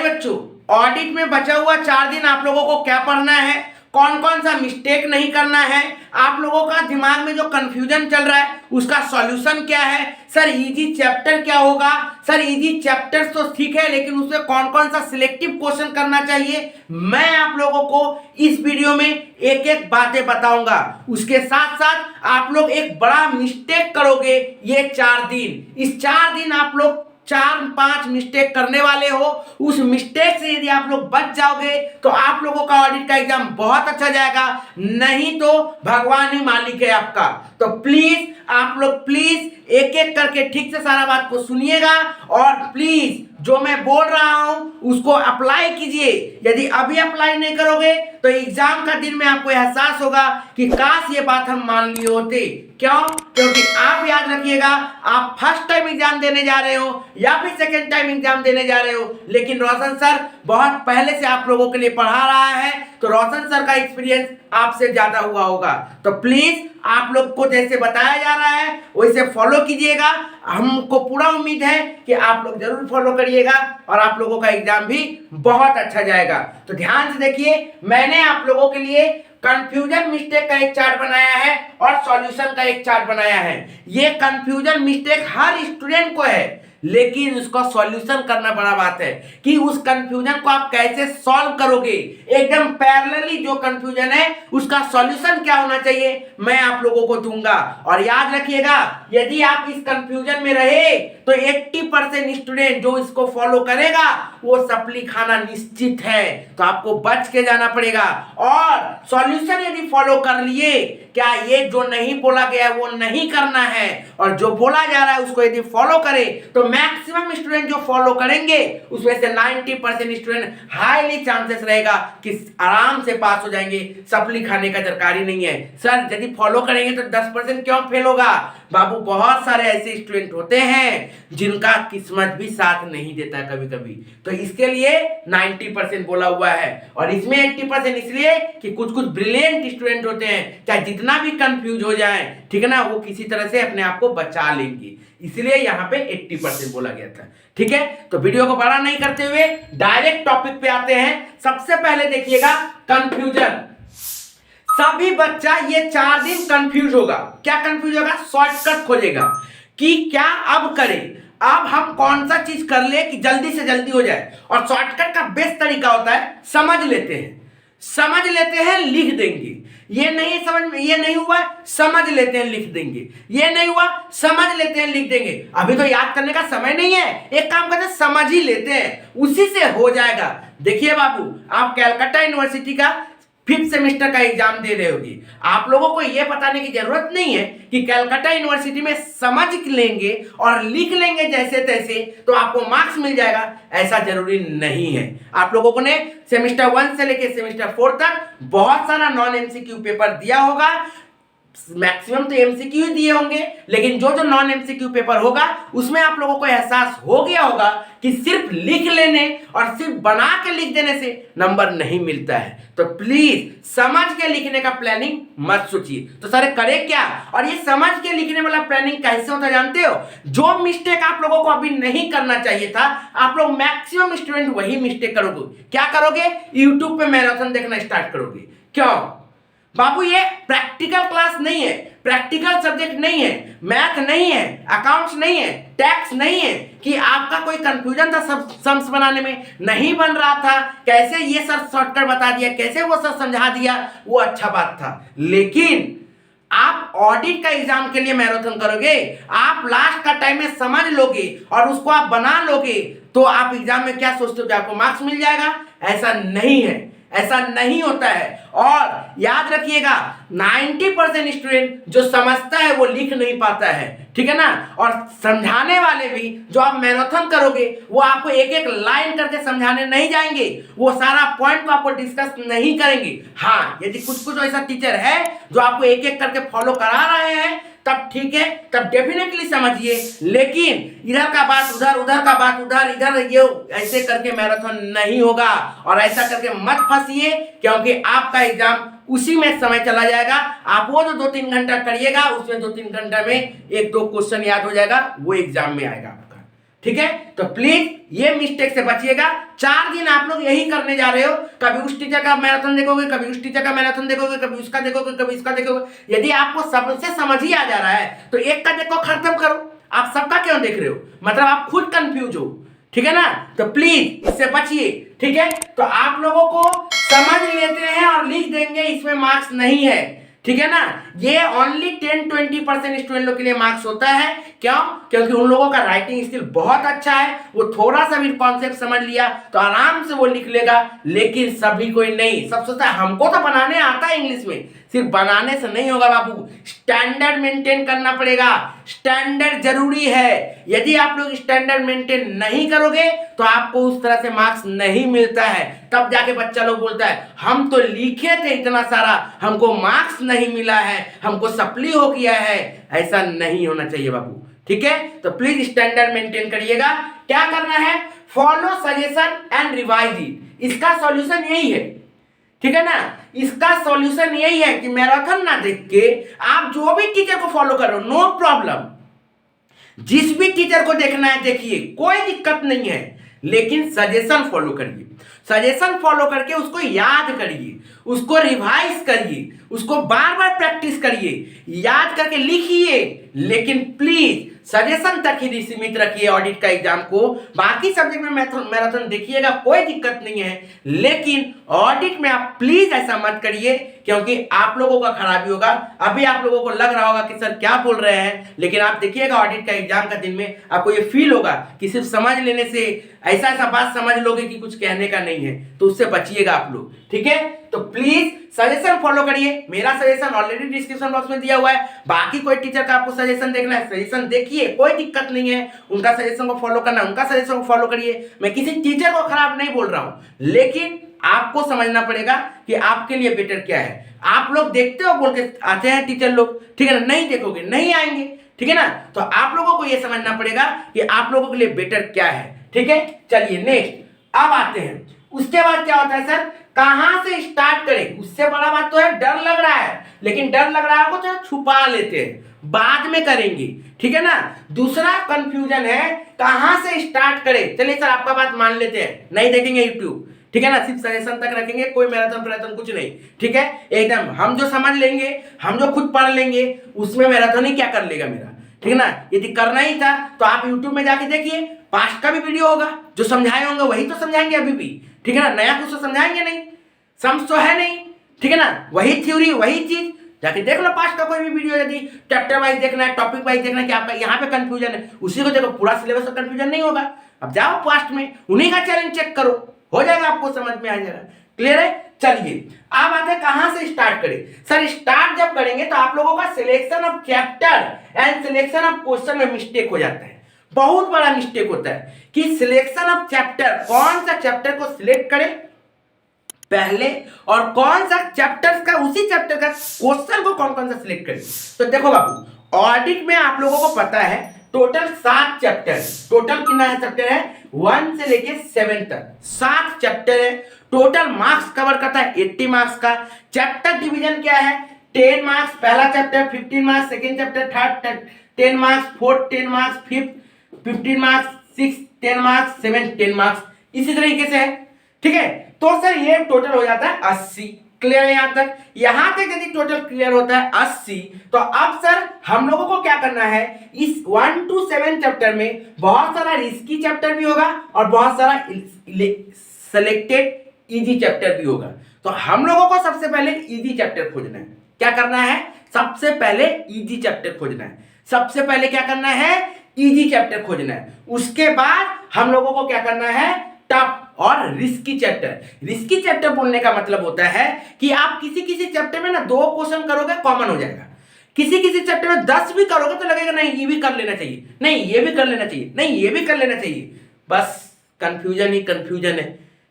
बच्चों, ऑडिट में बचा हुआ 4 दिन आप लोगों को क्या पढ़ना है, कौन कौन सा मिस्टेक नहीं करना है, आप लोगों का दिमाग में जो कंफ्यूजन चल रहा है उसका सॉल्यूशन क्या है, सर इजी चैप्टर क्या होगा, सर इजी चैप्टर तो ठीक है लेकिन उसमें कौन कौन सा सिलेक्टिव क्वेश्चन करना चाहिए, मैं आप लोगों को इस वीडियो में एक एक बातें बताऊंगा। उसके साथ साथ आप लोग एक बड़ा मिस्टेक करोगे ये 4 दिन, इस 4 दिन आप लोग 4-5 मिस्टेक करने वाले हो। उस मिस्टेक से यदि आप लोग बच जाओगे तो आप लोगों का ऑडिट का एग्जाम बहुत अच्छा जाएगा, नहीं तो भगवान ही मालिक है आपका। तो प्लीज आप लोग प्लीज एक एक करके ठीक से सारा बात को सुनिएगा और प्लीज जो मैं बोल रहा हूं उसको अप्लाई कीजिए। यदि अभी अप्लाई नहीं करोगे तो एग्जाम का दिन में आपको एहसास होगा कि काश ये बात हम मान लिए होते। क्यों? क्योंकि आप याद रखिएगा, आप फर्स्ट टाइम एग्जाम देने जा रहे हो या फिर सेकेंड टाइम एग्जाम देने जा रहे हो, लेकिन रोशन सर बहुत पहले से आप लोगों के लिए पढ़ा रहा है, तो रोशन सर का एक्सपीरियंस आपसे ज्यादा हुआ होगा। तो प्लीज आप लोग को जैसे बताया जा रहा है वैसे फॉलो कीजिएगा। हमको पूरा उम्मीद है कि आप लोग जरूर फॉलो करिएगा और आप लोगों का एग्जाम भी बहुत अच्छा जाएगा। तो ध्यान से देखिए, मैंने आप लोगों के लिए कंफ्यूजन मिस्टेक का एक चार्ट बनाया है और सॉल्यूशन का एक चार्ट बनाया है। ये कंफ्यूजन मिस्टेक हर स्टूडेंट को है, लेकिन उसका सॉल्यूशन करना बड़ा बात है कि उस कंफ्यूजन को आप कैसे सॉल्व करोगे। एकदम पैरेलली जो कंफ्यूजन है उसका सॉल्यूशन क्या होना चाहिए मैं आप लोगों को दूंगा। और याद रखिएगा, यदि आप इस कंफ्यूजन में रहे तो 80% स्टूडेंट जो इसको फॉलो करेगा वो सप्ली खाना निश्चित है। तो आपको बच के जाना पड़ेगा और सॉल्यूशन यदि फॉलो कर लिए, क्या ये जो नहीं बोला गया वो नहीं करना है और जो बोला जा रहा है उसको यदि फॉलो करें तो मैक्सिमम स्टूडेंट जो फॉलो करेंगे उसमें से 90% स्टूडेंट हाईली चांसेस रहेगा कि आराम से पास हो जाएंगे। सप्ली खाने का दरकार ही नहीं है। सर यदि फॉलो करेंगे तो 10% क्यों फेल होगा? बाबू बहुत सारे ऐसे स्टूडेंट होते हैं जिनका किस्मत भी साथ नहीं देता कभी कभी, तो इसके लिए 90% बोला हुआ है और इसमें 80% इसलिए कि कुछ कुछ ब्रिलियंट स्टूडेंट होते हैं, चाहे जितना भी कंफ्यूज हो जाए, ठीक है ना, वो किसी तरह से अपने आप को बचा लेंगे, इसलिए यहाँ पे 80% बोला गया था। ठीक है, तो वीडियो को बड़ा नहीं करते हुए डायरेक्ट टॉपिक पे आते हैं। सबसे पहले देखिएगा कंफ्यूजन। सभी बच्चा ये 4 दिन कंफ्यूज होगा। क्या कंफ्यूज होगा? शॉर्टकट खोजेगा कि क्या अब करें, अब हम कौन सा चीज कर ले कि जल्दी से जल्दी हो जाए। और शॉर्टकट का बेस्ट तरीका होता है समझ लेते हैं लिख देंगे। ये नहीं हुआ समझ लेते हैं लिख देंगे, ये नहीं हुआ समझ लेते हैं लिख देंगे। अभी तो याद करने का समय नहीं है, एक काम करते हैं समझ ही लेते हैं, उसी से हो जाएगा। देखिए बाबू, आप कलकत्ता यूनिवर्सिटी का 5th सेमेस्टर का एग्जाम दे रहे होगी, आप लोगों को यह बताने की जरूरत नहीं है कि कलकत्ता यूनिवर्सिटी में समझ लेंगे और लिख लेंगे जैसे तैसे तो आपको मार्क्स मिल जाएगा, ऐसा जरूरी नहीं है। आप लोगों ने सेमेस्टर 1 से लेकर सेमेस्टर 4 तक बहुत सारा नॉन एमसीक्यू पेपर दिया होगा, मैक्सिमम तो एमसीक्यू दिए होंगे, लेकिन जो जो नॉन एमसीक्यू पेपर होगा उसमें आप लोगों को एहसास हो गया होगा कि सिर्फ लिख लेने और सिर्फ बना के लिख देने से नंबर नहीं मिलता है। तो प्लीज समझ के लिखने का प्लानिंग मत सोचिए। तो सर करे क्या? और ये समझ के लिखने वाला प्लानिंग कैसे होता है जानते हो? जो मिस्टेक आप लोगों को अभी नहीं करना चाहिए था, आप लोग मैक्सिमम स्टूडेंट वही मिस्टेक करोगे। क्या करोगे? यूट्यूब पे मैराथन देखना स्टार्ट करोगे। क्यों बाबू? ये प्रैक्टिकल क्लास नहीं है, प्रैक्टिकल सब्जेक्ट नहीं है, मैथ नहीं है, अकाउंट्स नहीं है, टैक्स नहीं है कि आपका कोई कंफ्यूजन था सम्स बनाने में नहीं बन रहा था, कैसे ये सर शॉर्टकट बता दिया, कैसे वो सर समझा दिया, वो अच्छा बात था। लेकिन आप ऑडिट का एग्जाम के लिए मैराथन करोगे, आप लास्ट का टाइम में समझ लोगे और उसको आप बना लोगे, तो आप एग्जाम में क्या सोचते हो कि आपको मार्क्स मिल जाएगा? ऐसा नहीं है, ऐसा नहीं होता है। और याद रखिएगा, 90% स्टूडेंट जो समझता है वो लिख नहीं पाता है, ठीक है ना। और समझाने वाले भी जो आप मैराथन करोगे वो आपको एक एक लाइन करके समझाने नहीं जाएंगे, वो सारा पॉइंट को आपको डिस्कस नहीं करेंगे। हाँ, यदि कुछ कुछ ऐसा टीचर है जो आपको एक एक करके फॉलो करा रहे हैं तब ठीक है, तब डेफिनेटली समझिए, लेकिन इधर का बात उधर, उधर का बात उधर, इधर ये ऐसे करके मैराथन नहीं होगा। और ऐसा करके मत फंसिए, क्योंकि आपका एग्जाम उसी में समय चला जाएगा। आप वो जो 2-3 घंटा करिएगा उसमें 2-3 घंटा में 1-2 क्वेश्चन याद हो जाएगा, वो एग्जाम में आएगा आपका। ठीक है, तो प्लीज ये मिस्टेक से बचिएगा। 4 दिन आप लोग यही करने जा रहे हो, कभी उस टीचर का मैराथन देखोगे, कभी उस टीचर का मैराथन देखोगे, कभी उसका देखोगे, कभी इसका देखोगे। यदि आपको सबसे समझ ही आ जा रहा है तो एक का देखो, खत्म करो। आप सबका क्यों देख रहे हो? मतलब आप खुद कंफ्यूज हो, ठीक है ना। तो प्लीज इससे बचिए, ठीक है। तो आप लोगों को समझ लेते हैं और लिख देंगे, इसमें मार्क्स नहीं है, ठीक है ना। ये ओनली 10-20% स्टूडेंट लोग के लिए मार्क्स होता है। क्यों? क्योंकि उन लोगों का राइटिंग स्किल बहुत अच्छा है, वो थोड़ा सा भी कॉन्सेप्ट समझ लिया तो आराम से वो लिख लेगा। लेकिन सभी कोई नहीं, सब सोचता है हमको तो बनाने आता है इंग्लिश में। सिर्फ बनाने से नहीं होगा बाबू, स्टैंडर्ड मेंटेन करना पड़ेगा। स्टैंडर्ड जरूरी है। यदि आप लोग स्टैंडर्ड मेंटेन नहीं करोगे तो आपको उस तरह से मार्क्स नहीं मिलता है। तब जाके बच्चा लोग बोलता है हम तो लिखे थे इतना सारा, हमको मार्क्स नहीं मिला है, हमको सप्ली हो गया है। ऐसा नहीं होना चाहिए बाबू, ठीक है। तो प्लीज स्टैंडर्ड मेंटेन करिएगा। क्या करना है? Follow suggestion and revise it. इसका सॉल्यूशन यही है, ठीक है ना। इसका सॉल्यूशन यही है कि मैराथन ना देख के आप जो भी टीचर को फॉलो कर रहे हो, नो प्रॉब्लम। जिस भी टीचर को देखना है देखिए, कोई दिक्कत नहीं है। लेकिन सजेशन फॉलो करिए। सजेशन फॉलो करके उसको याद करिए, उसको रिवाइज करिए, उसको बार बार प्रैक्टिस करिए, याद करके लिखिए। लेकिन प्लीज सजेशन तक ही सीमित रखिए ऑडिट का एग्जाम को। बाकी सब्जेक्ट में मैराथन देखिएगा, कोई दिक्कत नहीं है। लेकिन ऑडिट में आप प्लीज ऐसा मत करिए, क्योंकि आप लोगों का खराबी होगा। अभी आप लोगों को लग रहा होगा कि सर क्या बोल रहे हैं, लेकिन आप देखिएगा ऑडिट का एग्जाम का दिन में आपको ये फील होगा कि सिर्फ समझ लेने से ऐसा ऐसा बात समझ लोगे कि कुछ कहने का नहीं है। तो उससे बचिएगा आप लोग, ठीक है। तो प्लीज सजेशन फॉलो करिए। मेरा सजेशन ऑलरेडी डिस्क्रिप्शन बॉक्स में दिया हुआ है। बाकी कोई टीचर का आपको सजेशन देखना है, सजेशन देखिए, कोई दिक्कत नहीं है। उनका सजेशन को फॉलो करना, उनका सजेशन को फॉलो करिए। मैं किसी टीचर को खराब नहीं बोल रहा हूं, लेकिन आपको समझना पड़ेगा कि आपके लिए बेटर क्या है। आप लोग देखते हो बोल के आते हैं टीचर लोग, ठीक है ना। नहीं देखोगे नहीं आएंगे, ठीक है ना। तो आप लोगों को यह समझना पड़ेगा कि आप लोगों के लिए बेटर क्या है, ठीक है। चलिए नेक्स्ट अब आते हैं। उसके बाद क्या होता है सर, कहां से स्टार्ट करें। उससे बड़ा बात तो है डर लग रहा है, लेकिन डर लग रहा है तो छुपा लेते हैं, बाद में करेंगे, ठीक है ना। दूसरा कंफ्यूजन है कहां से स्टार्ट करें। चलिए सर आपका बात मान लेते हैं, नहीं देखेंगे यूट्यूब, ठीक है ना। सिर्फ सजेशन तक रखेंगे, कोई मैराथन कुछ नहीं, ठीक है। एकदम हम जो समझ लेंगे, हम जो खुद पढ़ लेंगे, उसमें मैराथन ही क्या कर लेगा मेरा, ठीक है ना। यदि करना ही था तो आप यूट्यूब में जाके देखिए, पास्ट का भी वीडियो होगा, जो समझाए होंगे वही तो समझाएंगे अभी भी, ठीक है ना। नया कुछ तो समझाएंगे नहीं, समझ तो है नहीं, ठीक है ना। वही थ्योरी वही चीज जाके देख लो। पास्ट का कोई भी वीडियो यदि चैप्टर वाइज देखना है, टॉपिक वाइज देखना है कि आपका यहाँ पे कंफ्यूजन है, उसी को देखो, पूरा सिलेबस का कंफ्यूजन नहीं होगा। अब जाओ पास्ट में, उन्हीं का चैलेंज चेक करो, हो जाएगा, आपको समझ में आ जाएगा। क्लियर है। चलिए अब आते हैं कहां से स्टार्ट करें। सर स्टार्ट जब करेंगे तो आप लोगों का selection of chapter and selection of question में मिस्टेक हो जाता है। बहुत बड़ा मिस्टेक होता है कि सिलेक्शन ऑफ चैप्टर, कौन सा चैप्टर को सिलेक्ट करें पहले, और कौन सा चैप्टर का, उसी चैप्टर का क्वेश्चन को कौन कौन सा सिलेक्ट करें। तो देखो बाबू, ऑडिट में आप लोगों को पता है टोटल 7 चैप्टर, टोटल कितना है चैप्टर है 1 से लेके 7 तक 7 चैप्टर है। टोटल मार्क्स कवर करता है 80 मार्क्स का। चैप्टर डिवीजन क्या है, 10 मार्क्स पहला chapter, 15 marks second chapter, third 10 marks, fourth 10 marks, fifth 15 marks, six 10 marks, seventh 10 marks, इसी तरीके से है, ठीक है। तो सर ये टोटल हो जाता है 80। क्लियर है यहां तक। यहां तक यदि टोटल क्लियर होता है 80, तो अब सर हम लोगों को क्या करना है, इस 1 to 7 चैप्टर में बहुत सारा रिस्की चैप्टर भी होगा और बहुत सारा सिलेक्टेड इजी चैप्टर भी होगा। तो हम लोगों को सबसे पहले इजी चैप्टर खोजना है। क्या करना है, सबसे पहले इजी चैप्टर खोजना है। सबसे पहले क्या करना है, इजी चैप्टर खोजना है। उसके बाद हम लोगों को क्या करना है, टफ और रिस्की चैप्टर। रिस्की चैप्टर बोलने का मतलब होता है कि आप किसी किसी चैप्टर में ना 2 क्वेश्चन करोगे कॉमन हो जाएगा, किसी किसी चैप्टर में 10 भी करोगे तो लगेगा नहीं ये भी कर लेना चाहिए, नहीं ये भी कर लेना चाहिए, नहीं ये भी कर लेना चाहिए। बस कंफ्यूजन ही कंफ्यूजन है,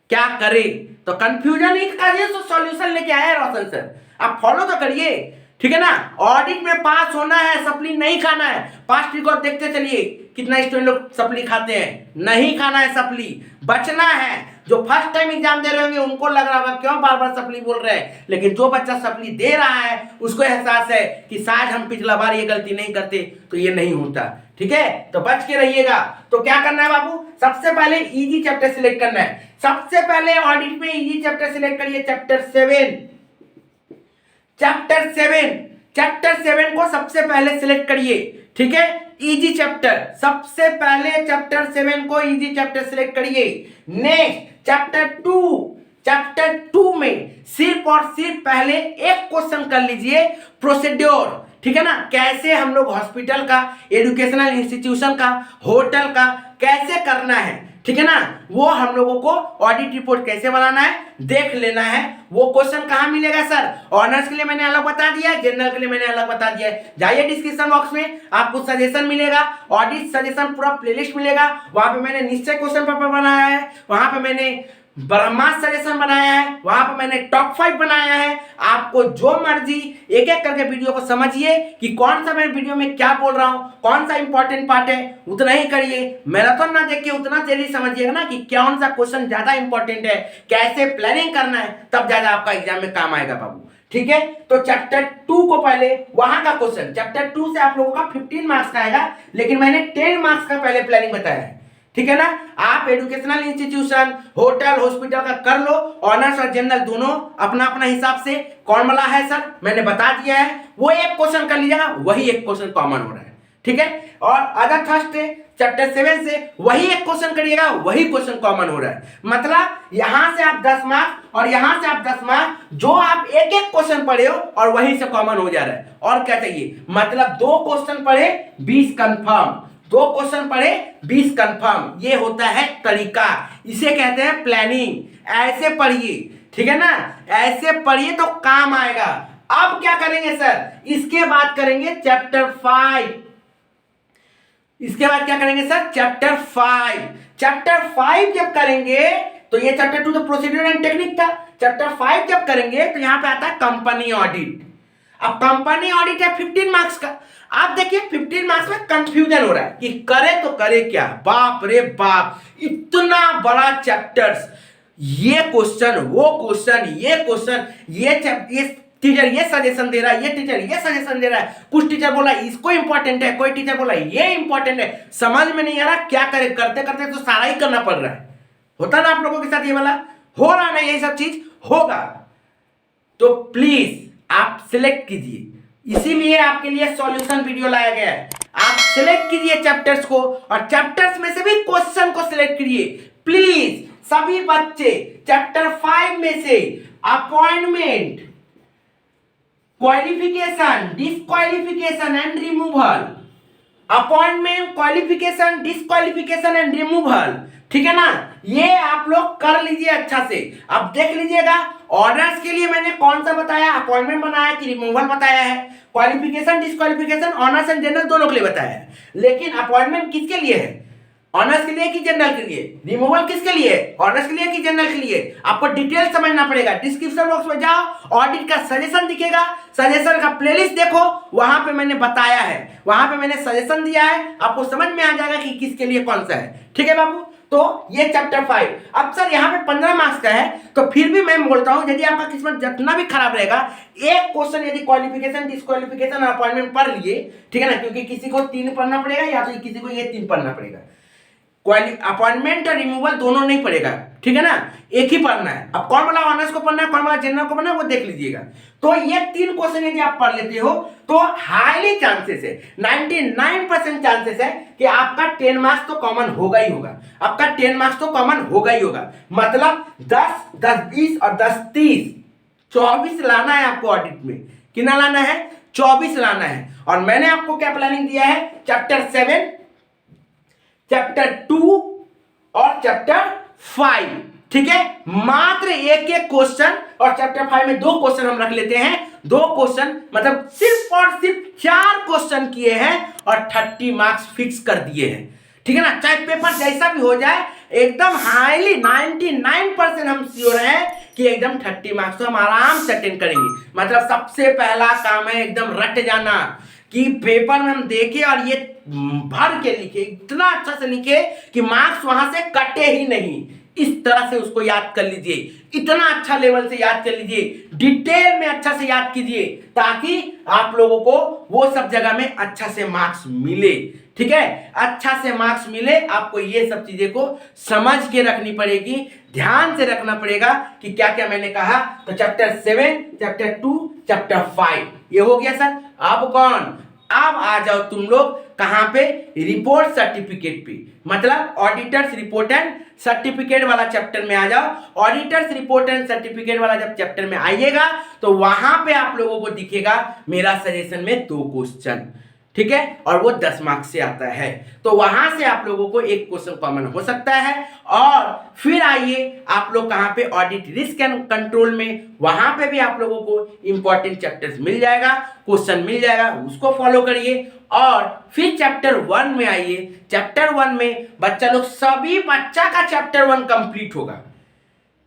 क्या करें। तो कंफ्यूजन ही का ये सॉल्यूशन लेके आया है रोशन सर, आप फॉलो तो करिए, ठीक है ना। ऑडिट में पास होना है, सप्ली नहीं खाना है। पास्ट रिकॉर्ड देखते चलिए कितना स्टूडेंट लोग सप्ली खाते हैं, नहीं खाना है सप्ली, बचना है। जो फर्स्ट टाइम एग्जाम दे रहे होंगे उनको लग रहा होगा क्यों बार बार सप्ली बोल रहे हैं, लेकिन जो बच्चा सप्ली दे रहा है उसको एहसास है कि शायद हम पिछला बार ये गलती नहीं करते तो ये नहीं होता। ठीक है, तो बच के रहिएगा। तो क्या करना है बाबू, सबसे पहले इजी चैप्टर सिलेक्ट करना है। सबसे पहले ऑडिट में इजी चैप्टर सिलेक्ट करिए, चैप्टर 7। चैप्टर 7 को सबसे पहले सिलेक्ट करिए। ठीक है, इजी चैप्टर, सबसे पहले चैप्टर 7 को इजी चैप्टर सिलेक्ट करिए। नेक्स्ट चैप्टर 2 में सिर्फ और सिर्फ पहले एक क्वेश्चन कर लीजिए, प्रोसीड्योर। ठीक है ना, कैसे हम लोग हॉस्पिटल का, एजुकेशनल इंस्टीट्यूशन का, होटल का कैसे करना है। ठीक है ना, वो हम लोगों को ऑडिट रिपोर्ट कैसे बनाना है देख लेना है। वो क्वेश्चन कहाँ मिलेगा सर, ऑनर्स के लिए मैंने अलग बता दिया है, जनरल के लिए मैंने अलग बता दिया है। जाइए डिस्क्रिप्शन बॉक्स में, आपको सजेशन मिलेगा, ऑडिट सजेशन पूरा प्लेलिस्ट मिलेगा। वहां पे मैंने निश्चय क्वेश्चन पेपर बनाया है, वहां पे मैंने ब्रह्मास्त्र सजेशन बनाया है, वहां पर मैंने टॉप 5 बनाया है। आपको जो मर्जी एक एक करके वीडियो को समझिए कि कौन सा मैं वीडियो में क्या बोल रहा हूं, कौन सा इंपॉर्टेंट पार्ट है, उतना ही करिए। मैराथन ना देख के उतना जल्दी समझिएगा ना कि कौन सा क्वेश्चन ज्यादा इंपॉर्टेंट है, कैसे प्लानिंग करना है, तब ज्यादा आपका एग्जाम में काम आएगा बाबू। ठीक है, तो चैप्टर 2 को पहले वहां का क्वेश्चन, चैप्टर 2 से आप लोगों का 15 मार्क्स का आएगा, लेकिन मैंने 10 मार्क्स का पहले प्लानिंग बताया है। ठीक है ना, आप एजुकेशनल इंस्टीट्यूशन, होटल, हॉस्पिटल का कर लो, ऑनर्स और जनरल दोनों अपना अपना हिसाब से। कौन वाला है सर मैंने बता दिया है, वो एक क्वेश्चन कर लीजिएगा, वही एक क्वेश्चन कॉमन हो रहा है। ठीक है, और अदर थर्स्ट चैप्टर 7 से वही एक क्वेश्चन करिएगा, वही क्वेश्चन कॉमन हो रहा है। मतलब यहां से आप 10 मार्क्स और यहां से आप 10 मार्क्स, जो आप एक एक क्वेश्चन पढ़े हो और वहीं से कॉमन हो जा रहा है। और क्या चाहिए, मतलब 2 क्वेश्चन पढ़े 20 कंफर्म, 2 क्वेश्चन पढ़े 20 कंफर्म, ये होता है तरीका, इसे कहते हैं प्लानिंग। ऐसे पढ़िए, ठीक है ना, ऐसे पढ़िए तो काम आएगा। अब क्या करेंगे सर, इसके बाद करेंगे चैप्टर 5। इसके बाद क्या करेंगे सर, चैप्टर 5। चैप्टर 5 जब करेंगे तो ये चैप्टर 2 तो प्रोसीड्यूर एंड टेक्निक था। चैप्टर 5 जब करेंगे तो यहां पे आता है कंपनी ऑडिट। अब कंपनी ऑडिट है 15 मार्क्स का। आप देखिए 15 मार्क्स में कंफ्यूजन हो रहा है कि करे तो करे क्या, बाप रे बाप, इतना बड़ा चैप्टर्स, ये क्वेश्चन, वो क्वेश्चन, ये क्वेश्चन, ये टीचर ये सजेशन दे रहा है, ये टीचर ये सजेशन दे रहा है, कुछ टीचर बोला इसको इंपॉर्टेंट है, कोई टीचर बोला ये इंपॉर्टेंट है, समझ में नहीं आ रहा क्या करे, करते करते तो सारा ही करना पड़ रहा है। होता ना आप लोगों के साथ ये वाला, हो रहा ना, ये सब चीज होगा। तो प्लीज आप सिलेक्ट कीजिए, इसीलिए आपके लिए सॉल्यूशन वीडियो लाया गया है। आप सिलेक्ट कीजिए चैप्टर्स को, और चैप्टर्स में से भी क्वेश्चन को सिलेक्ट कीजिए प्लीज। सभी बच्चे चैप्टर 5 में से appointment, qualification, disqualification and removal, appointment, qualification, disqualification and removal, ठीक है ना, ये आप लोग कर लीजिए अच्छा से। अब देख लीजिएगा ऑनर्स के लिए मैंने कौन सा बताया, अपॉइंटमेंट बनाया कि रिमूवल बताया है, qualification, disqualification honours and general दोनों के लिए बताया है। लेकिन अपॉइंटमेंट किसके लिए है, ऑनर्स के लिए कि जनरल के लिए, रिमूवल किसके लिए, ऑनर्स के लिए कि जनरल के लिए, आपको डिटेल समझना पड़ेगा। डिस्क्रिप्शन बॉक्स में जाओ, ऑडिट का सजेशन दिखेगा, सजेशन का प्लेलिस्ट देखो, वहां पे मैंने बताया है, वहां पे मैंने सजेशन दिया है, आपको समझ में आ जाएगा कि किसके लिए कौन सा है। ठीक है बाबू, तो ये चैप्टर 5। अब सर यहाँ पे 15 मार्क्स का है, तो फिर भी मैं बोलता हूँ यदि आपका किस्मत जितना भी खराब रहेगा, एक क्वेश्चन यदि क्वालिफिकेशन, डिस्क्वालिफिकेशन, अपॉइंटमेंट पढ़ लिए, ठीक है ना, क्योंकि किसी को 3 पढ़ना पड़ेगा या तो किसी को ये 3 पढ़ना पड़ेगा, अपॉइंटमेंट और रिमूवल दोनों नहीं पड़ेगा, ठीक है ना, एक ही पढ़ना है। अब कौन वाला ऑनर्स को पढ़ना है, कौन वाला जनरल को पढ़ना है, वो देख लीजिएगा। तो ये 3 क्वेश्चन यदि आप पढ़ लेते हो तो हाईली चांसेस है, 99% चांसेस है कि आपका 10 मार्क्स तो कॉमन होगा ही होगा, आपका 10 मार्क्स तो कॉमन होगा ही होगा। मतलब 10, 10, 20 और 10, 30, 24 लाना है आपको ऑडिट में। कितना लाना है, 24 लाना है। और मैंने आपको क्या प्लानिंग दिया है, चैप्टर 7, चैप्टर 2 और चैप्टर 5, ठीक है, मात्र एक एक क्वेश्चन, और चैप्टर 5 में 2 क्वेश्चन हम रख लेते हैं, 2 क्वेश्चन, मतलब सिर्फ और सिर्फ 4 क्वेश्चन किए हैं और 30 मार्क्स फिक्स कर दिए हैं। ठीक है ना, चाहे पेपर जैसा भी हो जाए, एकदम हाईली 99% हम श्योर हैं कि एकदम 30 मार्क्स तो हम आराम से अटेंड करेंगे। मतलब सबसे पहला काम है एकदम रट जाना, कि पेपर में हम देखे और ये भर के लिखे, इतना अच्छा से लिखे कि मार्क्स वहां से कटे ही नहीं। इस तरह से उसको याद कर लीजिए, इतना अच्छा लेवल से याद कर लीजिए, डिटेल में अच्छा से याद कीजिए, ताकि आप लोगों को वो सब जगह में अच्छा से मार्क्स मिले। ठीक है, अच्छा से मार्क्स मिले, आपको ये सब चीजें को समझ के रखनी पड़ेगी, ध्यान से रखना पड़ेगा कि क्या क्या मैंने कहा। तो चैप्टर 7, चैप्टर 2, चैप्टर 5 ये हो गया सर। अब आ जाओ तुम लोग कहां पे, रिपोर्ट सर्टिफिकेट पे, मतलब ऑडिटर्स रिपोर्ट एंड सर्टिफिकेट वाला चैप्टर में आ जाओ। ऑडिटर्स रिपोर्ट एंड सर्टिफिकेट वाला जब चैप्टर में आइएगा तो वहां पे आप लोगों को दिखेगा मेरा सजेशन में 2 क्वेश्चन, ठीक है, और वो 10 मार्क्स से आता है। तो वहां से आप लोगों को एक क्वेश्चन कॉमन हो सकता है। और फिर आइए आप लोग कहां पे, ऑडिट रिस्क एंड कंट्रोल में, वहां पे भी आप लोगों को इंपॉर्टेंट चैप्टर्स मिल जाएगा, क्वेश्चन मिल जाएगा, उसको फॉलो करिए। और फिर चैप्टर 1 में आइए। चैप्टर 1 में बच्चा लोग, सभी बच्चा का चैप्टर 1 कंप्लीट होगा,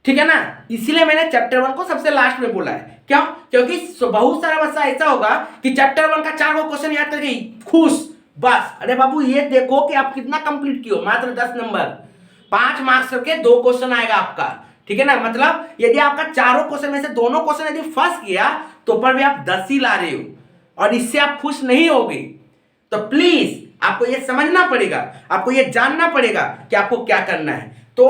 ठीक है ना। इसीलिए मैंने चैप्टर 1 को सबसे लास्ट में बोला है। क्यों? क्योंकि बहुत सारा बच्चा ऐसा होगा कि चैप्टर 1 का 4 क्वेश्चन याद करके खुश, बस। अरे बाबू ये देखो कि आप कितना कंप्लीट किए हो, मात्र 10 नंबर, 5 मार्क्स के 2 क्वेश्चन आएगा आपका, ठीक है ना। मतलब यदि आपका चारों क्वेश्चन में से दोनों क्वेश्चन यदि फंस गया तो पर भी आप 10 ही ला रहे हो, और इससे आप खुश नहीं होगे। तो प्लीज आपको ये समझना पड़ेगा, आपको ये जानना पड़ेगा कि आपको क्या करना है। तो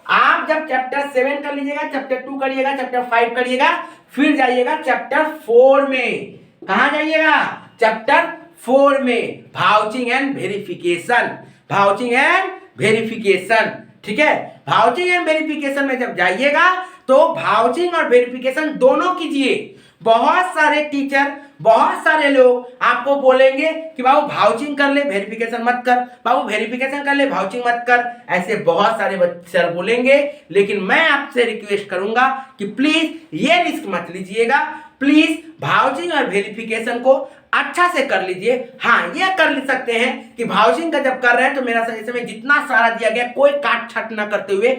आप जब चैप्टर 7 कर लीजिएगा, चैप्टर 2 करिएगा, चैप्टर 5 करिएगा, फिर जाइएगा चैप्टर 4 में। कहां जाइएगा? चैप्टर 4 में भाउचिंग एंड वेरिफिकेशन, भाउचिंग एंड वेरिफिकेशन, ठीक है। भाउचिंग एंड वेरिफिकेशन में जब जाइएगा तो भाउचिंग और वेरिफिकेशन दोनों कीजिए। बहुत सारे टीचर, बहुत सारे लोग आपको बोलेंगे कि बाबू भाउचिंग कर ले, वेरिफिकेशन मत कर, बाबू वेरिफिकेशन कर ले, भाउचिंग मत कर, ऐसे बहुत सारे सर बोलेंगे। लेकिन मैं आपसे रिक्वेस्ट करूंगा कि प्लीज ये रिस्क मत लीजिएगा, प्लीज भाउचिंग और वेरिफिकेशन को अच्छा से कर लीजिए। हाँ, ये कर ले सकते हैं कि भाउचिंग का जब कर रहे हैं तो मेरा सजेशन में जितना सारा दिया गया कोई काट छाट ना करते हुए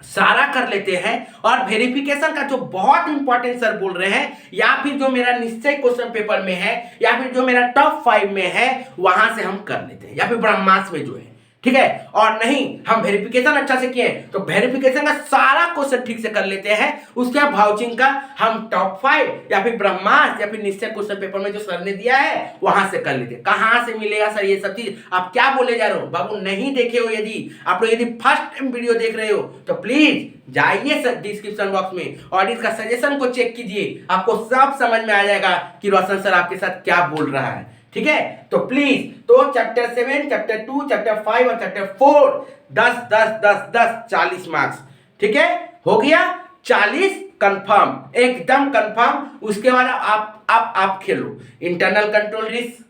सारा कर लेते हैं। और वेरिफिकेशन का जो बहुत इंपॉर्टेंट सर बोल रहे हैं, या फिर जो मेरा निश्चय क्वेश्चन पेपर में है, या फिर जो मेरा टॉप 5 में है, वहां से हम कर लेते हैं, या फिर ब्रह्मास्त्र में जो है, ठीक है। और नहीं, हम वेरिफिकेशन अच्छा से किए तो वेरिफिकेशन का सारा क्वेश्चन ठीक से कर लेते हैं, उसके बाद भाउचिंग का हम टॉप 5 या फिर ब्रह्मास्त्र या फिर निश्चय क्वेश्चन पेपर में जो सर ने दिया है वहां से कर लेते हैं। कहां से मिलेगा सर ये सब चीज? आप क्या बोले जा रहे हो बाबू? नहीं देखे हो, यदि आप लोग यदि फर्स्ट टाइम वीडियो देख रहे हो तो प्लीज जाइए सर डिस्क्रिप्शन बॉक्स में और इसका सजेशन को चेक कीजिए, आपको सब समझ में आ जाएगा कि रोशन सर आपके साथ क्या बोल रहा है, ठीक है। तो प्लीज, तो चैप्टर 7, चैप्टर 2, चैप्टर 5 और चैप्टर 4 10 10 10 10 40 मार्क्स, ठीक है, हो गया 40 कंफर्म, एकदम कंफर्म। उसके बाद आप खेलो internal control risk,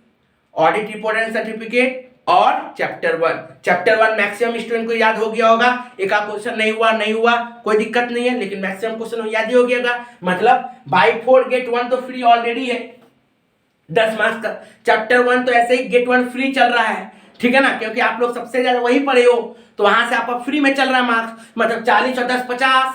audit report and certificate और चैप्टर 1। चैप्टर 1 मैक्सिमम स्टूडेंट को याद हो गया होगा, एक आध क्वेश्चन नहीं हुआ कोई दिक्कत नहीं है, लेकिन मैक्सिमम क्वेश्चन याद ही हो गया होगा। मतलब बाय 4 गेट 1 तो फ्री ऑलरेडी है 10 मार्क्स का। चैप्टर 1 तो ऐसे ही गेट 1 फ्री चल रहा है, ठीक है ना, क्योंकि आप लोग सबसे ज्यादा वही पढ़े हो, तो वहां से आपका फ्री में चल रहा है मार्क्स, मतलब 40 और 10 50।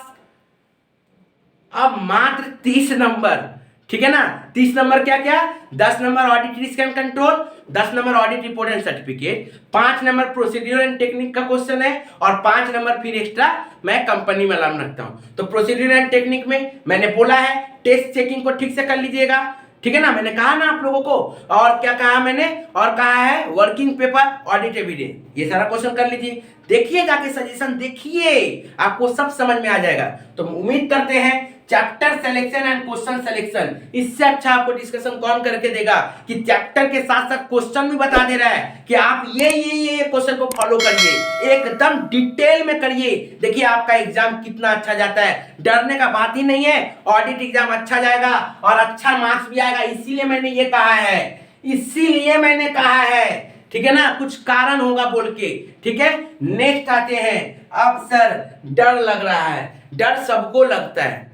अब मात्र 30 नंबर, ठीक है ना। 30 नंबर क्या क्या? 10 number audit risk and control, 10 number audit report and certificate, 5 number procedure and technique का क्वेश्चन है, और 5 नंबर फिर एक्स्ट्रा मैं कंपनी में अलार्म रखता हूं। तो प्रोसीड्यूर एंड टेक्निक में मैंने बोला है टेस्ट चेकिंग को ठीक से कर लीजिएगा, ठीक है ना, मैंने कहा ना आप लोगों को। और क्या कहा मैंने? और कहा है वर्किंग पेपर, ऑडिट एविडेंस, ये सारा क्वेश्चन कर लीजिए, देखिए जाके सजेशन देखिए, आपको सब समझ में आ जाएगा। तो उम्मीद करते हैं chapter selection and question selection, इससे अच्छा आपको डिस्कशन कौन करके देगा कि चैप्टर के साथ साथ क्वेश्चन भी बता दे रहा है कि आप ये क्वेश्चन को फॉलो करिए, एकदम डिटेल में करिए। देखिए आपका एग्जाम कितना अच्छा जाता है, डरने का बात ही नहीं है। ऑडिट एग्जाम अच्छा जाएगा और अच्छा मार्क्स भी आएगा, इसीलिए मैंने ये कहा है, इसीलिए मैंने कहा है, ठीक है ना, कुछ कारण होगा बोल के, ठीक है। नेक्स्ट आते हैं। अब सर डर लग रहा है, डर सबको लगता है,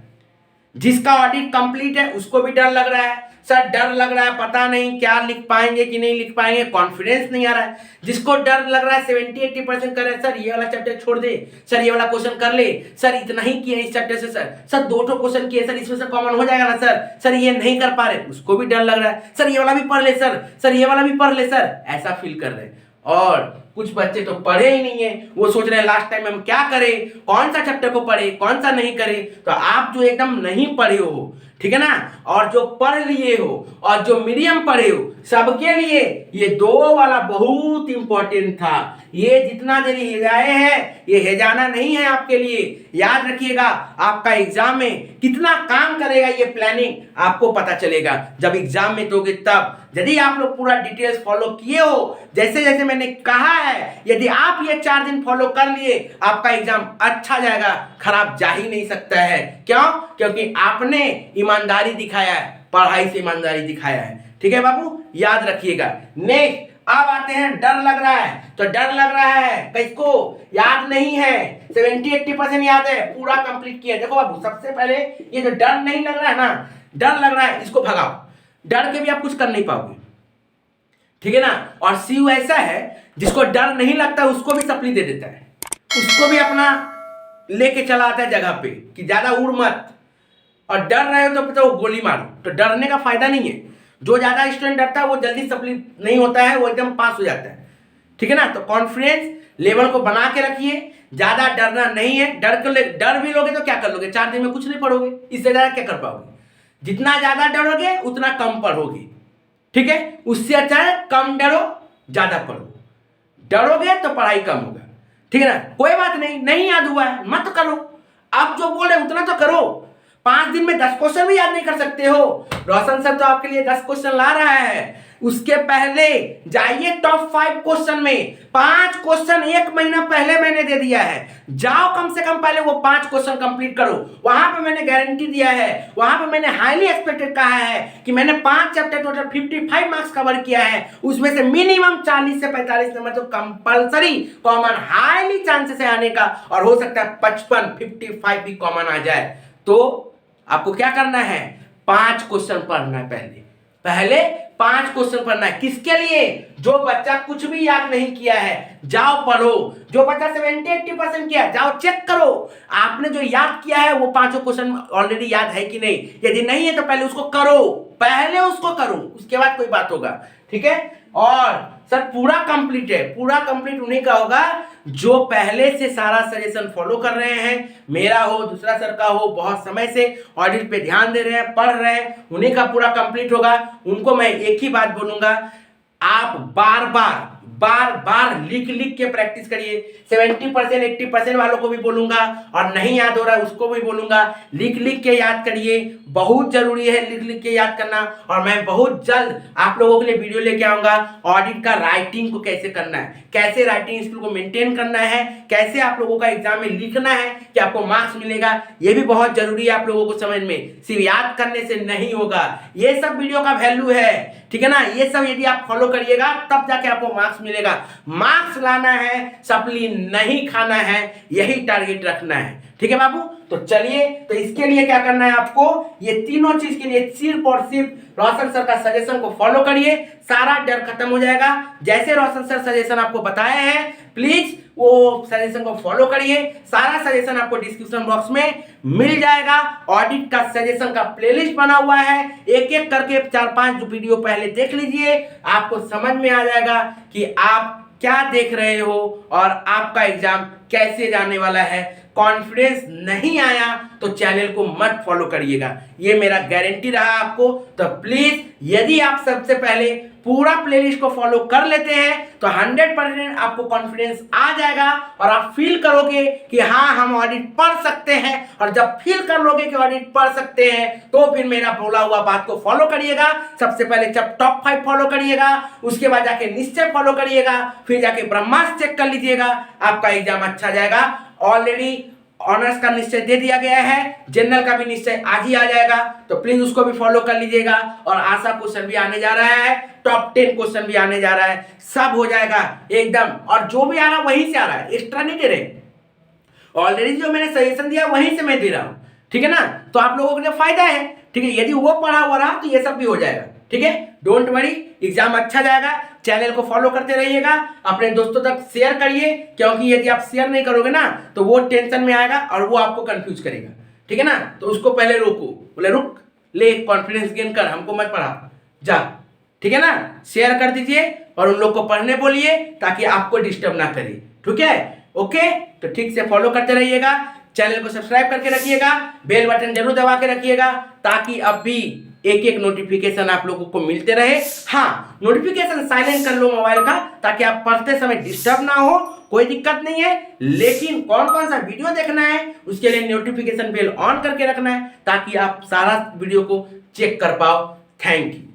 जिसका ऑडिट कंप्लीट है उसको भी डर लग रहा है। सर डर लग रहा है, पता नहीं क्या लिख पाएंगे कि नहीं लिख पाएंगे, कॉन्फिडेंस नहीं आ रहा है। जिसको डर लग रहा है 70-80% कर रहे हैं, सर ये वाला चैप्टर छोड़ दे, सर ये वाला क्वेश्चन कर ले, सर इतना ही किए इस चैप्टर से, सर 2 क्वेश्चन किए, सर इसमें से कॉमन हो जाएगा ना सर ये नहीं कर पा रहे, उसको भी डर लग रहा है। सर ये वाला भी पढ़ ले, सर ये वाला भी पढ़ ले, सर ऐसा फील कर रहे हैं। और कुछ बच्चे तो पढ़े ही नहीं है, वो सोच रहे हैं लास्ट टाइम हम क्या करें, कौन सा चैप्टर को पढ़े कौन सा नहीं करे। तो आप जो एकदम नहीं पढ़े हो, ठीक है ना, और जो पढ़ लिए हो और जो मीडियम पढ़े हो, सबके लिए ये 2 वाला बहुत इंपॉर्टेंट था। ये जितना देर हेजाए हैं, ये हेजाना नहीं है आपके लिए। याद रखिएगा, आपका एग्जाम में कितना काम करेगा ये प्लानिंग आपको पता चलेगा जब एग्जाम में दोगे तब। यदि आप लोग पूरा डिटेल्स फॉलो किए हो, जैसे जैसे मैंने कहा है, यदि आप ये 4 दिन फॉलो कर लिए, आपका एग्जाम अच्छा जाएगा, खराब जा ही नहीं सकता है। क्यों? क्योंकि आपने ईमानदारी दिखाया है, पढ़ाई से ईमानदारी दिखाया है। ठीक है बाबू, याद रखिएगा। नेक्स्ट अब आते हैं, डर लग रहा है। तो डर लग रहा है किसको? याद नहीं है, 70-80% याद है, पूरा कंप्लीट किया। देखो बाबू, सबसे पहले ये जो डर नहीं लग रहा है ना, डर लग रहा है, इसको भगाओ। डर के भी आप कुछ कर नहीं पाओगे, ठीक है ना। और सीयू ऐसा है जिसको डर नहीं लगता उसको भी सप्ली दे देता है, उसको भी अपना लेके चला आता है जगह पे कि ज्यादा उड़ मत, और डर रहे हो तो गोली मारो। तो डरने का फायदा नहीं है। जो ज्यादा स्टूडेंट डरता है वो जल्दी सप्ली नहीं होता है, वो एकदम पास हो जाता है, ठीक है ना। तो कॉन्फिडेंस लेवल को बना के रखिए, ज्यादा डरना नहीं है। डर भी लोगे तो क्या कर लोगे? 4 दिन में कुछ नहीं पढ़ोगे, इससे ज्यादा क्या कर पाओगे? जितना ज्यादा डरोगे उतना कम पढ़ोगे, ठीक है। उससे अच्छा है कम डरो ज्यादा पढ़ो। डरोगे तो पढ़ाई कम होगा, ठीक है ना। कोई बात नहीं, नहीं याद हुआ है मत करो, अब जो बोले उतना तो करो। 5 दिन में 10 क्वेश्चन भी याद नहीं कर सकते हो? रोशन सर तो आपके लिए 10 क्वेश्चन ला रहा है। उसके पहले जाइए टॉप 5 क्वेश्चन में, 5 क्वेश्चन 1 महीना पहले मैंने दे दिया है। जाओ कम से कम पहले वो 5 क्वेश्चन कंप्लीट करो। वहां पे मैंने गारंटी दिया है, वहां पे मैंने हाईली एक्सपेक्टेड कहा है कि मैंने 5 चैप्टर टोटल 55 मार्क्स कवर किया है। उसमें से मिनिमम 40 से 45 नंबर तो कंपलसरी कॉमन हाईली चांसेस है आने का, और हो सकता है 55 भी कॉमन आ जाए। तो आपको क्या करना है? 5 क्वेश्चन पढ़ना है। पहले 5 क्वेश्चन पढ़ना है। किसके लिए? जो बच्चा कुछ भी याद नहीं किया है, जाओ पढ़ो। जो बच्चा 70-80% किया, जाओ चेक करो आपने जो याद किया है वो 5 क्वेश्चन ऑलरेडी याद है कि नहीं। यदि नहीं है तो पहले उसको करो, उसके बाद कोई बात होगा, ठीक है। और सर पूरा कंप्लीट है, पूरा कंप्लीट उन्हीं का होगा जो पहले से सारा सजेशन फॉलो कर रहे हैं। मेरा हो, दूसरा सर का हो, बहुत समय से ऑडिट पे ध्यान दे रहे हैं, पढ़ रहे हैं, उन्हीं का पूरा कंप्लीट होगा। उनको मैं एक ही बात बोलूंगा, आप बार बार लिख के प्रैक्टिस करिए। 70% 80% वालों को भी बोलूंगा, और नहीं याद हो रहा है उसको भी बोलूंगा, लिख के याद करिए। बहुत जरूरी है लिख के याद करना। और मैं बहुत जल्द आप लोगों के लिए वीडियो लेके आऊंगा, ऑडिट का राइटिंग को कैसे करना है, कैसे राइटिंग स्किल को मेंटेन करना है, कैसे आप लोगों का एग्जाम में लिखना है कि आपको मार्क्स मिलेगा। ये भी बहुत जरूरी है आप लोगों को समझ में, सिर्फ याद करने से नहीं होगा। ये सब वीडियो का वैल्यू है, ठीक है ना। ये सब यदि आप फॉलो करिएगा तब जाके आपको मार्क्स मिलेगा। मार्क्स लाना है, सप्ली नहीं खाना है, यही टारगेट रखना है, ठीक है बाबू। तो चलिए, तो इसके लिए क्या करना है आपको? ये तीनों चीज के लिए सिर्फ और सिर्फ रोशन सर का सजेशन को फॉलो करिए, सारा डर खत्म हो जाएगा। जैसे रोशन सर सजेशन आपको बताए हैं, प्लीज वो सजेशन को फॉलो करिए। सारा सजेशन आपको डिस्क्रिप्शन बॉक्स में मिल जाएगा। ऑडिट का सजेशन का प्लेलिस्ट बना हुआ है, एक एक करके 4-5 वीडियो पहले देख लीजिए, आपको समझ में आ जाएगा कि आप क्या देख रहे हो और आपका एग्जाम कैसे जाने वाला है। कॉन्फिडेंस नहीं आया तो चैनल को मत फॉलो करिएगा, ये मेरा गारंटी रहा आपको। तो प्लीज यदि आप सबसे पहले पूरा प्लेलिस्ट को फॉलो कर लेते हैं तो 100% आपको कॉन्फिडेंस आ जाएगा, और आप फील करोगे कि हाँ हम ऑडिट पढ़ सकते हैं। और जब फील कर लोगे कि ऑडिट पढ़ सकते हैं तो फिर मेरा बोला हुआ बात को फॉलो करिएगा। सबसे पहले जब टॉप 5 फॉलो करिएगा, उसके बाद जाके निश्चय फॉलो करिएगा, फिर जाके ब्रह्मास्त्र चेक कर लीजिएगा, आपका एग्जाम अच्छा जाएगा। ऑलरेडी ऑनर्स का निश्चय दे दिया गया है, जनरल का भी निश्चय आज ही आ जाएगा, तो प्लीज उसको भी फॉलो कर लीजिएगा। और आशा क्वेश्चन भी आने जा रहा है, टॉप 10 क्वेश्चन भी आने जा रहा है, सब हो जाएगा एकदम। और जो भी आ रहा है वहीं से आ रहा है, एक्स्ट्रा नहीं दे रहे। ऑलरेडी जो मैंने सजेशन दिया वहीं से मैं दे रहा हूं, ठीक है ना। तो आप लोगों के लिए फायदा है, ठीक है। यदि वो पढ़ा हुआ रहा तो ये सब भी हो जाएगा, ठीक है। डोंट वरी, एग्जाम अच्छा जाएगा। चैनल को फॉलो करते रहिएगा, अपने दोस्तों तक शेयर करिए, क्योंकि यदि आप शेयर नहीं करोगे ना तो वो टेंशन में आएगा और वो आपको कंफ्यूज करेगा, ठीक है ना। तो उसको पहले रोको, बोले रुक, ले कॉन्फिडेंस गेन कर, हमको मत पढ़ा, जा। ठीक है ना, शेयर कर दीजिए और उन लोग को पढ़ने बोलिए ताकि आपको डिस्टर्ब ना करे, ठीक है। ओके, तो ठीक से फॉलो करते रहिएगा, चैनल को सब्सक्राइब करके रखिएगा, बेल बटन जरूर दबा के रखिएगा ताकि अब भी एक एक नोटिफिकेशन आप लोगों को मिलते रहे। हाँ, नोटिफिकेशन साइलेंट कर लो मोबाइल का ताकि आप पढ़ते समय डिस्टर्ब ना हो, कोई दिक्कत नहीं है। लेकिन कौन कौन सा वीडियो देखना है उसके लिए नोटिफिकेशन बेल ऑन करके रखना है ताकि आप सारा वीडियो को चेक कर पाओ। Thank you.